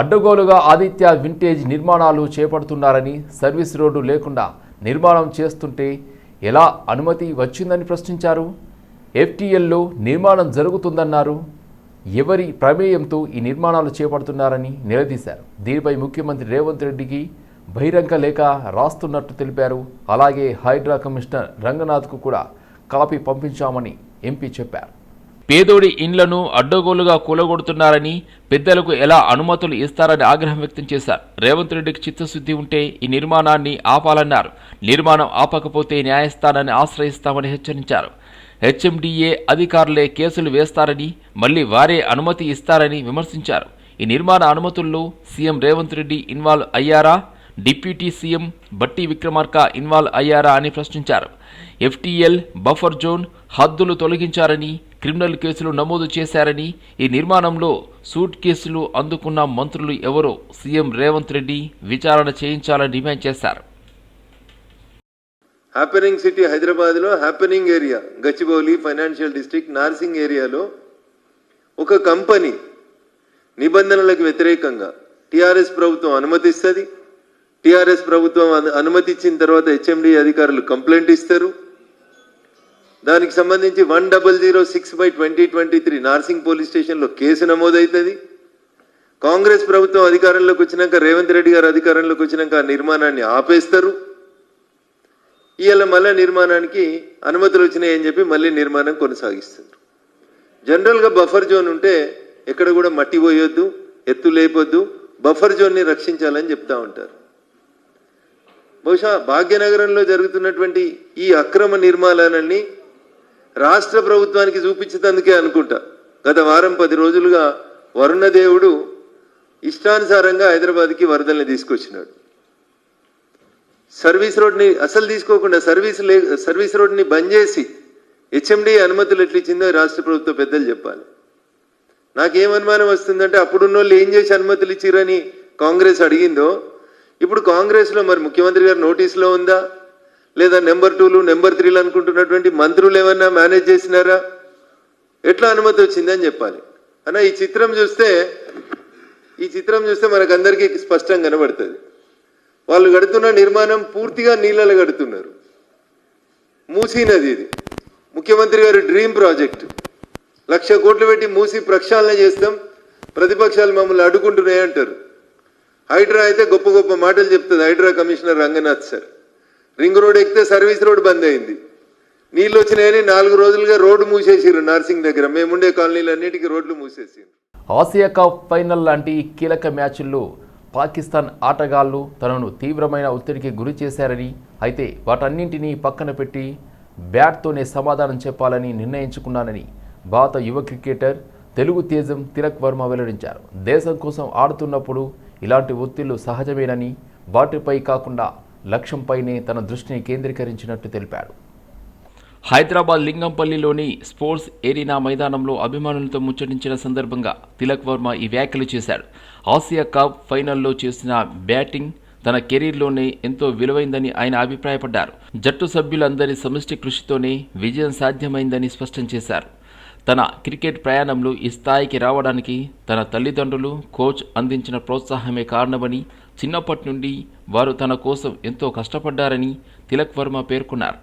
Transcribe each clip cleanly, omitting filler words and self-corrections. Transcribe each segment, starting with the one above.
అడ్డగోలుగా ఆదిత్య వింటేజ్ నిర్మాణాలు చేపడుతున్నారని, service road లేకుండా నిర్మాణం చేస్తుంటే ఎలా అనుమతి వచ్చిందని ప్రశ్నించారు. ఎఫ్టీఎల్లో నిర్మాణం జరుగుతుందన్నారు. ఎవరి ప్రమేయంతో ఈ నిర్మాణాలు చేపడుతున్నారని నిలదీశారు. దీనిపై ముఖ్యమంత్రి రేవంత్ రెడ్డికి బహిరంగ లేఖ రాస్తున్నట్టు తెలిపారు. అలాగే హైడ్రా కమిషనర్ రంగనాథ్కు కూడా కాపీ పంపించామని ఎంపీ చెప్పారు. పేదోడి ఇండ్లను అడ్డగోలుగా కూలగొడుతున్నారని, పెద్దలకు ఎలా అనుమతులు ఇస్తారని ఆగ్రహం వ్యక్తం చేశారు. రేవంత్ రెడ్డికి చిత్తశుద్ధి ఉంటే ఈ నిర్మాణాన్ని ఆపాలన్నారు. నిర్మాణం ఆపకపోతే న్యాయస్థానాన్ని ఆశ్రయిస్తామని హెచ్చరించారు. హెచ్ఎండిఏ అధికారులే కేసులు వేస్తారని, మళ్లీ వారే అనుమతి ఇస్తారని విమర్శించారు. ఈ నిర్మాణ అనుమతుల్లో సీఎం రేవంత్ రెడ్డి ఇన్వాల్వ్ అయ్యారా, డిప్యూటీ సీఎం బట్టి విక్రమార్క ఇన్వాల్వ్ అయ్యారా అని ప్రశ్నించారు. ఎఫ్టీఎల్ బఫర్ జోన్ హద్దులు తొలగించారని, క్రిమినల్ కేసులు నమోదు చేశారని, ఈ నిర్మాణంలో సూట్ కేసులు అందుకున్న మంత్రులు ఎవరో సీఎం రేవంత్ రెడ్డి విచారణ చేయించాలని డిమాండ్ చేశారు. హ్యాపెనింగ్ సిటీ హైదరాబాద్లో happening area Gachibowli financial district Narsingi ఏరియాలో ఒక కంపెనీ నిబంధనలకు వ్యతిరేకంగా టీఆర్ఎస్ ప్రభుత్వం అనుమతిస్తుంది. టీఆర్ఎస్ ప్రభుత్వం అనుమతి ఇచ్చిన తర్వాత హెచ్ఎండి అధికారులు కంప్లైంట్ ఇస్తారు. దానికి సంబంధించి 1006/2023 నార్సింగ్ పోలీస్ స్టేషన్లో కేసు నమోదవుతుంది. కాంగ్రెస్ ప్రభుత్వం అధికారంలోకి వచ్చినాక, రేవంత్ రెడ్డి గారు అధికారంలోకి వచ్చినాక ఆ నిర్మాణాన్ని ఆపేస్తారు. ఇవాళ మళ్ళీ నిర్మాణానికి అనుమతులు వచ్చినాయని చెప్పి మళ్ళీ నిర్మాణం కొనసాగిస్తారు. జనరల్గా బఫర్ జోన్ ఉంటే ఎక్కడ కూడా మట్టి పోయొద్దు, ఎత్తు లేపొద్దు, బఫర్ జోన్ని రక్షించాలని చెప్తా ఉంటారు. బహుశా భాగ్యనగరంలో జరుగుతున్నటువంటి ఈ అక్రమ నిర్మాణాలన్నీ రాష్ట్ర ప్రభుత్వానికి చూపించేందుకే అనుకుంటా. గత వారం 10 రోజులుగా వరుణదేవుడు ఇష్టానుసారంగా హైదరాబాద్కి వరదల్ని తీసుకొచ్చినాడు. సర్వీస్ రోడ్ని అసలు తీసుకోకుండా సర్వీస్ రోడ్ని బంద్ చేసి హెచ్ఎండి అనుమతులు ఎట్లా ఇచ్చిందో రాష్ట్ర ప్రభుత్వ పెద్దలు చెప్పాలి. నాకేం అనుమానం వస్తుందంటే, అప్పుడున్న వాళ్ళు ఏం చేసి అనుమతులు ఇచ్చిరని కాంగ్రెస్ అడిగిందో, ఇప్పుడు కాంగ్రెస్లో మరి ముఖ్యమంత్రి గారు నోటీసులో ఉందా, లేదా నెంబర్ 2లు నెంబర్ 3లు అనుకుంటున్నటువంటి మంత్రులు ఏమన్నా మేనేజ్ చేసినారా, ఎట్లా అనుమతి వచ్చిందని చెప్పాలి. అన్న ఈ చిత్రం చూస్తే మనకందరికీ స్పష్టంగా కనబడుతుంది. వాళ్ళు కడుతున్న నిర్మాణం పూర్తిగా నీళ్ళలో కడుతున్నారు. మూసీ నది ఇది ముఖ్యమంత్రి గారి డ్రీమ్ ప్రాజెక్ట్. 1,00,000 కోట్లు పెట్టి మూసీ ప్రక్షాళన చేస్తాం, ప్రతిపక్షాలు మమ్మల్ని అడ్డుకుంటున్నాయి అంటారు. హైడ్రా అయితే గొప్ప గొప్ప మాటలు చెప్తుంది HYDRAA commissioner Ranganath sir. Ring road ఎక్కితే సర్వీస్ రోడ్ బంద్ అయింది. నీళ్ళు వచ్చినాయని 4 రోజులుగా రోడ్డు మూసేసిరు. నార్సింగ్ దగ్గర మేముండే కాలనీలన్నిటికీ రోడ్లు మూసేసిరు. ఆసియా కప్ ఫైనల్ లాంటి కీలక మ్యాచ్ల్లో పాకిస్తాన్ ఆటగాళ్లు తనను తీవ్రమైన ఒత్తిడికి గురి చేశారని, అయితే వాటన్నింటినీ పక్కన పెట్టి బ్యాట్తోనే సమాధానం చెప్పాలని నిర్ణయించుకున్నానని భారత యువ క్రికెటర్ తెలుగు తేజం తిలక్ వర్మ వెల్లడించారు. దేశం కోసం ఆడుతున్నప్పుడు ఇలాంటి ఒత్తిళ్లు సహజమేనని, వాటిపై కాకుండా లక్ష్యంపైనే తన దృష్టిని కేంద్రీకరించినట్టు తెలిపాడు. హైదరాబాద్ లింగంపల్లిలోని స్పోర్ట్స్ ఏరీనా మైదానంలో అభిమానులతో ముచ్చటించిన సందర్భంగా తిలక్ వర్మ ఈ వ్యాఖ్యలు చేశాడు. ఆసియా కప్ ఫైనల్లో చేసిన బ్యాటింగ్ తన కెరీర్లోనే ఎంతో విలువైందని ఆయన అభిప్రాయపడ్డారు. జట్టు సభ్యులందరి సమిష్టి కృషితోనే విజయం సాధ్యమైందని స్పష్టం చేశారు. తన క్రికెట్ ప్రయాణంలో ఈ స్థాయికి రావడానికి తన తల్లిదండ్రులు, కోచ్ అందించిన ప్రోత్సాహమే కారణమని, చిన్నప్పటి నుండి వారు తన కోసం ఎంతో కష్టపడ్డారని తిలక్ వర్మ పేర్కొన్నారు.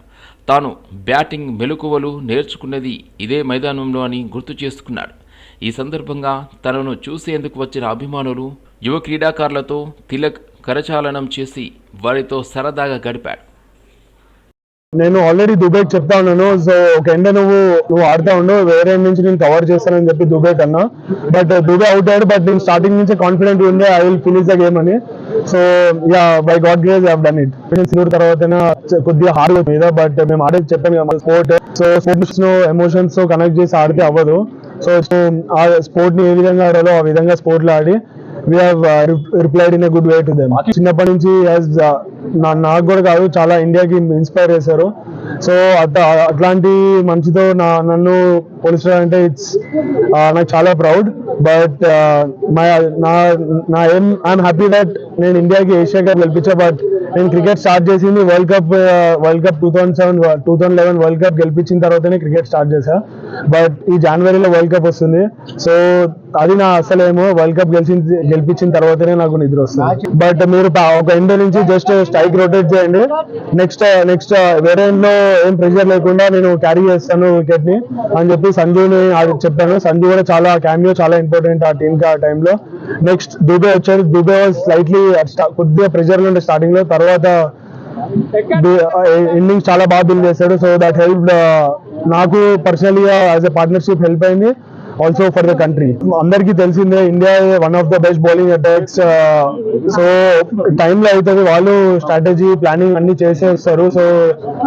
తాను బ్యాటింగ్ మెలకువలు నేర్చుకున్నది ఇదే మైదానంలో అని గుర్తు చేసుకున్నాడు. ఈ సందర్భంగా తనను చూసేందుకు వచ్చిన అభిమానులు, యువ క్రీడాకారులతో తిలక్ కరచాలనం చేసి వారితో సరదాగా గడిపాడు. నేను ఆల్రెడీ దుబాయ్కి చెప్తా ఉన్నాను. సో ఒక ఎండ నువ్వు ఆడుతా ఉండు, వేరే నుంచి నేను కవర్ చేస్తానని చెప్పి దుబాయ్ కన్నా. బట్ దుబాయ్ అవుట్ అయ్యాడు. బట్ నేను స్టార్టింగ్ నుంచి కాన్ఫిడెంట్ ఉండే I will finish the game అని. So yeah, by God grace I have done it. తర్వాత కొద్దిగా హార్డ్ మీద, బట్ మేము ఆడేది చెప్పాను కదా స్పోర్ట్. సో స్పోర్ట్స్ ను ఎమోషన్స్ తో కనెక్ట్ చేసి ఆడితే అవ్వదు. సో ఆ స్పోర్ట్ ని ఏ విధంగా ఆడాలో ఆ విధంగా స్పోర్ట్ లో ఆడి we have replied in a good way to them. చిన్నప్పటి నుంచి నాకు కూడా కాదు, చాలా ఇండియాకి ఇన్స్పైర్ చేశారు. సో అట్లాంటి మంచితో నన్ను పోలించడం అంటే నాకు చాలా ప్రౌడ్. బట్ నా ఏం ఐఎమ్ హ్యాపీ దట్ నేను ఇండియాకి ఏషియా కప్ గెలిపించా. బట్ నేను క్రికెట్ స్టార్ట్ చేసింది వరల్డ్ కప్ 2011 వరల్డ్ కప్ గెలిపించిన తర్వాతనే క్రికెట్ స్టార్ట్ చేశా. బట్ ఈ జనవరిలో వరల్డ్ కప్ వస్తుంది, సో అది నా అసలేమో వరల్డ్ కప్ గెలిపించిన తర్వాతనే నాకు నిద్ర వస్తుంది. బట్ మీరు ఒక ఎండ్ నుంచి జస్ట్ స్ట్రైక్ రొటేట్ చేయండి, నెక్స్ట్ వేరే ఎండ్లో ఏం ప్రెషర్ లేకుండా నేను క్యారీ చేస్తాను వికెట్ ని అని చెప్పి సంజుని చెప్పాను. సంజు కూడా చాలా క్యామియో చాలా ఇంపార్టెంట్ ఆ టీమ్ కి ఆ టైంలో. నెక్స్ట్ దుబే వచ్చారు. దుబే స్లైట్లీ కొద్దిగా ప్రెషర్ ఉండే స్టార్టింగ్ లో, తర్వాత ఇన్నింగ్స్ చాలా బాగా బిల్డ్ చేశాడు. సో దట్ హెల్ప్ నాకు personally as a partnership help అయింది, ఆల్సో ఫర్ ద కంట్రీ. అందరికీ తెలిసిందే India one of the best bowling attacks. So టైంలో అవుతుంది, వాళ్ళు స్ట్రాటజీ ప్లానింగ్ అన్ని చేసేస్తారు. సో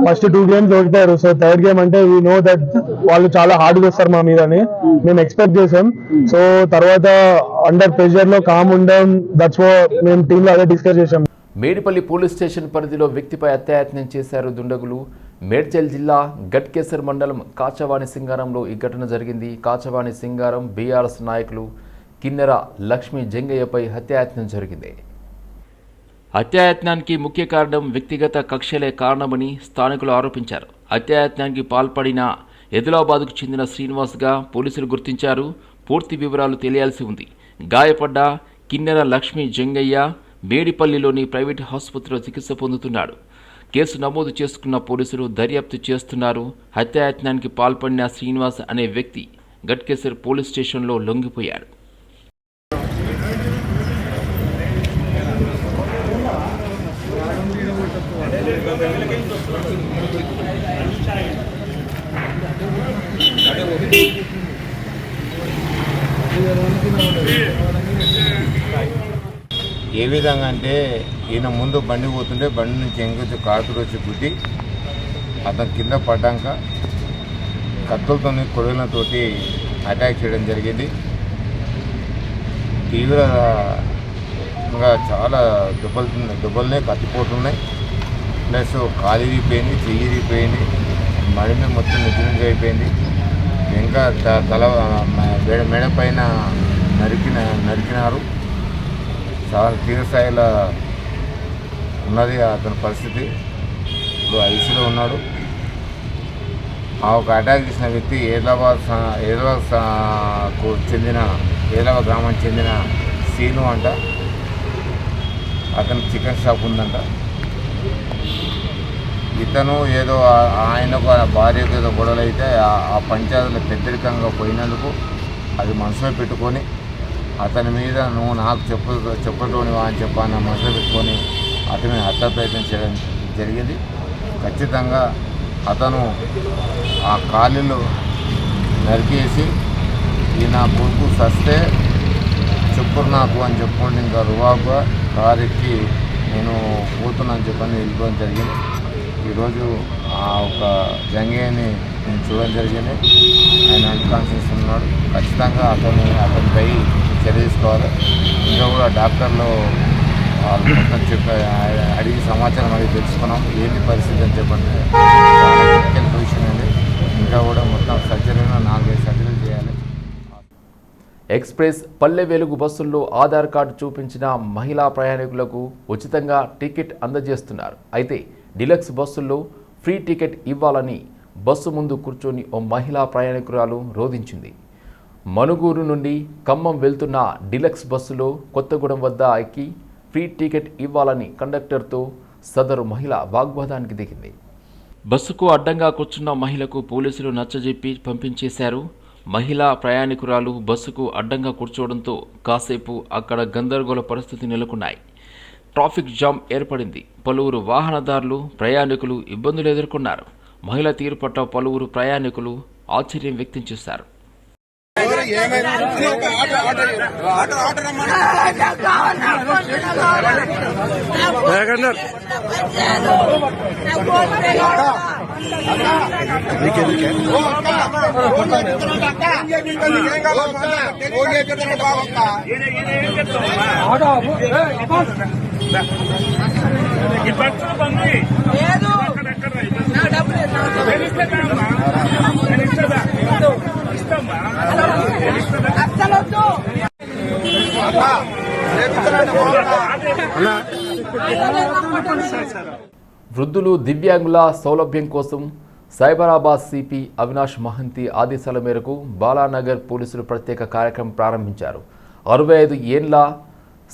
ఫస్ట్ 2 games ఓడిపోయారు. సో థర్డ్ గేమ్ అంటే వీ నో దట్ వాళ్ళు చాలా హార్డ్ చేస్తారు మా మీదని మేము ఎక్స్పెక్ట్ చేసాం. సో తర్వాత అండర్ ప్రెషర్ లో కామ్ ఉండడం, దట్స్ మేము టీంలో అదే డిస్కస్ చేసాం. మేడిపల్లి పోలీస్ స్టేషన్ పరిధిలో వ్యక్తిపై అత్యాయత్నం చేశారు దుండగులు. మేడ్చల్ జిల్లా గట్కేసర్ మండలం కాచవాణి సింగారంలో ఈ ఘటన జరిగింది. కాచవాణి సింగారం బీఆర్ఎస్ నాయకులు కిన్నెర లక్ష్మీ జంగయ్యపై హత్యాయత్నం జరిగింది. హత్యాయత్నానికి ముఖ్య కారణం వ్యక్తిగత కక్షలే కారణమని స్థానికులు ఆరోపించారు. హత్యాయత్నానికి పాల్పడిన ఎదిలాబాద్కు చెందిన శ్రీనివాస్గా పోలీసులు గుర్తించారు. పూర్తి వివరాలు తెలియాల్సి ఉంది. గాయపడ్డ కిన్నెర లక్ష్మీ జంగయ్య మేడిపల్లిలోని ప్రైవేట్ ఆసుపత్రిలో చికిత్స పొందుతున్నాడు. కేసు నమోదు చేసుకున్న పోలీసులు దర్యాప్తు చేస్తున్నారు. హత్యాయత్నానికి పాల్పడిన శ్రీనివాస్ అనే వ్యక్తి గట్కేసర్ పోలీస్ స్టేషన్లో లొంగిపోయాడు. ఏ విధంగా అంటే ఈయన ముందు బండి పోతుంటే బండి నుంచి ఎంకొచ్చి కారుతో వచ్చి గుద్ది అతను కింద పడ్డాక కత్తులతో కొడుగులతోటి అటాక్ చేయడం జరిగింది. తీవ్రంగా చాలా దెబ్బలనే కత్తిపోతున్నాయి. ప్లస్ కాలు విరిగిపోయింది, చెయ్యి విరిగిపోయింది, మడిని మొత్తం నిద్రగా అయిపోయింది. ఇంకా తల మెడ పైన నరికినారు. చాలా తీవ్రస్థాయిలో ఉన్నది అతని పరిస్థితి. ఇప్పుడు ఐసీలో ఉన్నాడు. ఆ ఒక అటాక్ చేసిన వ్యక్తి ఏదలాబాద్ గ్రామానికి చెందిన సీను అంట. అతనికి చికెన్ షాప్ ఉందంట. ఇతను ఏదో ఆయనకు భార్యకు ఏదో గొడవలు అయితే ఆ పంచాయతీలో పెద్దరికంగా పోయినందుకు అది మనసులో పెట్టుకొని అతని మీద నువ్వు నాకు చెప్పటోని అని చెప్పాను మనసులో పెట్టుకొని అతని హత్య ప్రయత్నం చేయడం జరిగింది. ఖచ్చితంగా అతను ఆ కాలులో నరికేసి ఈ నా కొడుకు సస్తే చెప్పురు నాకు అని చెప్పుకోండి, ఇంకా రువాబుగా కారెక్కి నేను పోతున్నాను చెప్పని వెళ్ళిపోవడం జరిగింది. ఈరోజు ఆ ఒక జంగయ్యని నేను చూడడం జరిగింది. ఆయన అన్కాన్షియస్ ఉన్నాడు. ఖచ్చితంగా అతనిపై చర్య తీసుకోవాలి. ఇంకా కూడా డాక్టర్లు వాళ్ళు మొత్తం అడిగి సమాచారం అడిగి తెలుసుకున్నాం ఏంటి పరిస్థితి అని చెప్పండి. చాలా క్రిటికల్ పొజిషన్ అండి. ఇంకా కూడా మొత్తం సర్జరీలో 4-5 సర్జరీలు చేయాలి. ఎక్స్ప్రెస్ పల్లె వెలుగు బస్సుల్లో ఆధార్ కార్డు చూపించిన మహిళా ప్రయాణికులకు ఉచితంగా టికెట్ అందజేస్తున్నారు. అయితే డిలక్స్ బస్సుల్లో ఫ్రీ టికెట్ ఇవ్వాలని బస్సు ముందు కూర్చొని ఓ మహిళా ప్రయాణికురాలు రోధించింది. మనుగూరు నుండి ఖమ్మం వెళ్తున్న డిలక్స్ బస్సులో కొత్తగూడెం వద్ద ఎక్కి ఫ్రీ టికెట్ ఇవ్వాలని కండక్టర్తో సదరు మహిళ వాగ్వాదానికి దిగింది. బస్సుకు అడ్డంగా కూర్చున్న మహిళకు పోలీసులు నచ్చజెప్పి పంపించేశారు. మహిళా ప్రయాణికురాలు బస్సుకు అడ్డంగా కూర్చోవడంతో కాసేపు అక్కడ గందరగోళ పరిస్థితి నెలకొన్నాయి. ట్రాఫిక్ జామ్ ఏర్పడింది. పలువురు వాహనదారులు ప్రయాణికులు ఇబ్బందులు ఎదుర్కొన్నారు. మహిళ తీరు పట్ల పలువురు ప్రయాణికులు ఆశ్చర్యం వ్యక్తం చేశారు. వృద్ధులు దివ్యాంగుల సౌలభ్యం కోసం సైబరాబాద్ సిపి అవినాష్ మహంతి ఆదేశాల మేరకు బాలానగర్ పోలీసులు ప్రత్యేక కార్యక్రమం ప్రారంభించారు. 65 ఏళ్ల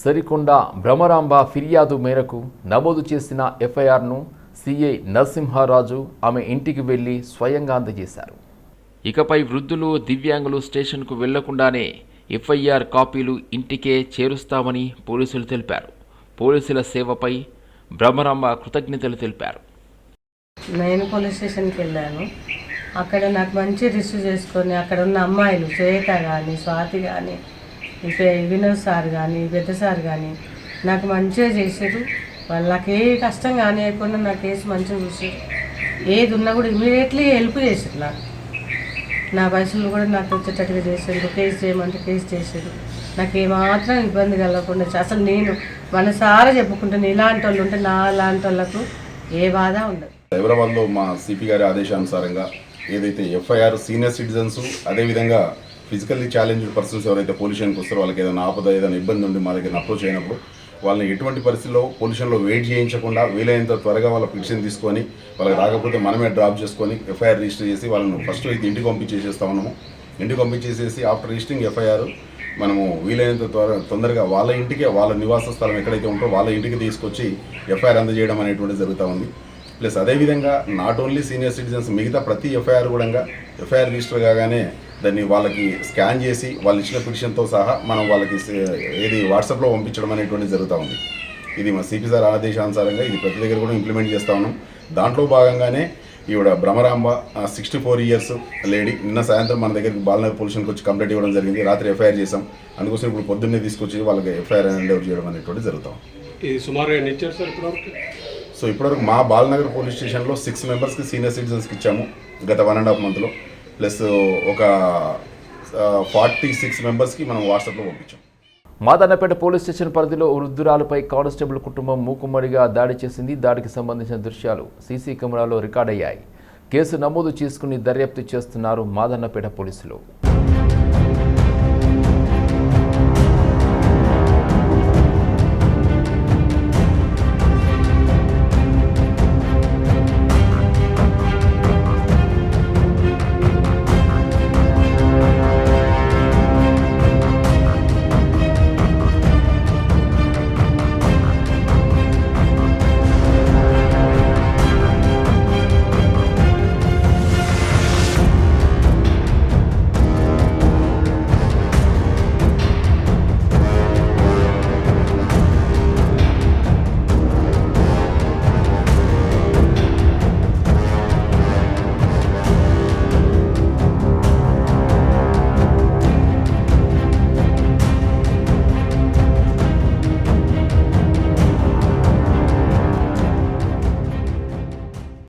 సరికొండ భ్రమరాంబ ఫిర్యాదు మేరకు నమోదు చేసిన ఎఫ్ఐఆర్ను సిఐ నరసింహారాజు ఆమె ఇంటికి వెళ్లి స్వయంగా అందజేశారు. ఇకపై వృద్ధులు దివ్యాంగులు స్టేషన్కు వెళ్లకుండానే ఎఫ్ఐఆర్ కాపీలు ఇంటికే చేరుస్తామని పోలీసులు తెలిపారు. పోలీసుల సేవపై భ్రమరాంబ కృతజ్ఞతలు తెలిపారు. నేను పోలీస్ స్టేషన్కి వెళ్ళాను. అక్కడ నాకు మంచి రిసీవ్ చేసుకొని అక్కడ ఉన్న అమ్మాయిలు శ్వేత కానీ స్వాతి కానీ వినోద్ సార్ కానీ పెద్ద సార్ కానీ నాకు మంచిగా చేశారు. వాళ్ళు నాకు ఏ కష్టం కానియకుండా నా కేసు మంచిగా చూసారు. ఏది ఉన్నా కూడా ఇమీడియట్లీ హెల్ప్ చేశారు. నా పైసలు కూడా నాకు వచ్చేటట్టుగా చేశారు. కేసు చేయమంటే కేసు చేశారు. నాకు ఏమాత్రం ఇబ్బంది కలగకుండా అసలు నేను మనసారా చెప్పుకుంటాను. ఇలాంటి వాళ్ళు ఉంటే నా లాంటి వాళ్ళకు ఏ బాధ ఉండదు. హైదరాబాద్లో మా సిపి గారి ఆదేశానుసారంగా ఏదైతే ఎఫ్ఐఆర్ సీనియర్ సిటిజన్స్ అదేవిధంగా ఫిజికల్లీ ఛాలెంజ్డ్ పర్సన్స్ ఎవరైతే పొల్యూషన్కి వస్తారో వాళ్ళకి ఏదైనా ఆపద ఏదైనా ఇబ్బంది ఉండి మా దగ్గర అప్రోచ్ అయినప్పుడు వాళ్ళని ఎటువంటి పరిస్థితుల్లో పొల్యూషన్లో వెయిట్ చేయించకుండా వీలైనంత త్వరగా వాళ్ళ పిటిషన్ తీసుకొని వాళ్ళకి రాకపోతే మనమే డ్రాప్ చేసుకొని ఎఫ్ఐఆర్ రిజిస్టర్ చేసి వాళ్ళను ఫస్ట్ అయితే ఇంటికి పంపించేసేస్తా ఉన్నాము. ఇంటికి పంపించేసేసి ఆఫ్టర్ రిజిస్టరింగ్ ఎఫ్ఐఆర్ మనము వీలైనంత తొందరగా వాళ్ళ ఇంటికే వాళ్ళ నివాస స్థలం ఎక్కడైతే ఉంటుందో వాళ్ళ ఇంటికి తీసుకొచ్చి ఎఫ్ఐఆర్ అందజేయడం అనేటువంటి జరుగుతూ ఉంది. ప్లస్ అదేవిధంగా నాట్ ఓన్లీ సీనియర్ సిటిజన్స్ మిగతా ప్రతి ఎఫ్ఐఆర్ కూడా ఎఫ్ఐఆర్ రిజిస్టర్ కాగానే దాన్ని వాళ్ళకి స్కాన్ చేసి వాళ్ళు ఇచ్చిన పిటిషన్తో సహా మనం వాళ్ళకి ఏది వాట్సాప్లో పంపించడం అనేటువంటి జరుగుతూ ఉంది. ఇది మా సిపి సార్ ఆదేశానుసారంగా ఇది ప్రతి దగ్గర కూడా ఇంప్లిమెంట్ చేస్తూ ఉన్నాం. దాంట్లో భాగంగానే ఈవిడ భ్రమరాంబ 64 ఇయర్స్ లేడీ నిన్న సాయంత్రం మన దగ్గరికి బాలనగర్ పోలీసులకు వచ్చి కంప్లైంట్ ఇవ్వడం జరిగింది. రాత్రి ఎఫ్ఐఆర్ చేసాం. అందుకోసం ఇప్పుడు పొద్దున్నే తీసుకొచ్చి వాళ్ళకి ఎఫ్ఐఆర్ హ్యాండ్ ఓవర్ చేయడం అనేటువంటి జరుగుతాం. సో ఇప్పటివరకు మా బాలనగర్ పోలీస్ స్టేషన్లో 6 మెంబర్స్కి సీనియర్ సిటిజన్స్కి ఇచ్చాము గత 1.5 మంత్లో. ప్లస్ ఒక 46 మెంబర్స్కి మనం వాట్సాప్లో పంపించాం. మాదన్నపేట పోలీస్ స్టేషన్ పరిధిలో వృద్ధురాలపై కానిస్టేబుల్ కుటుంబం మూకుమ్మడిగా దాడి చేసింది. దాడికి సంబంధించిన దృశ్యాలు సీసీ కెమెరాలో రికార్డయ్యాయి. కేసు నమోదు చేసుకుని దర్యాప్తు చేస్తున్నారు మాదన్నపేట పోలీసులు.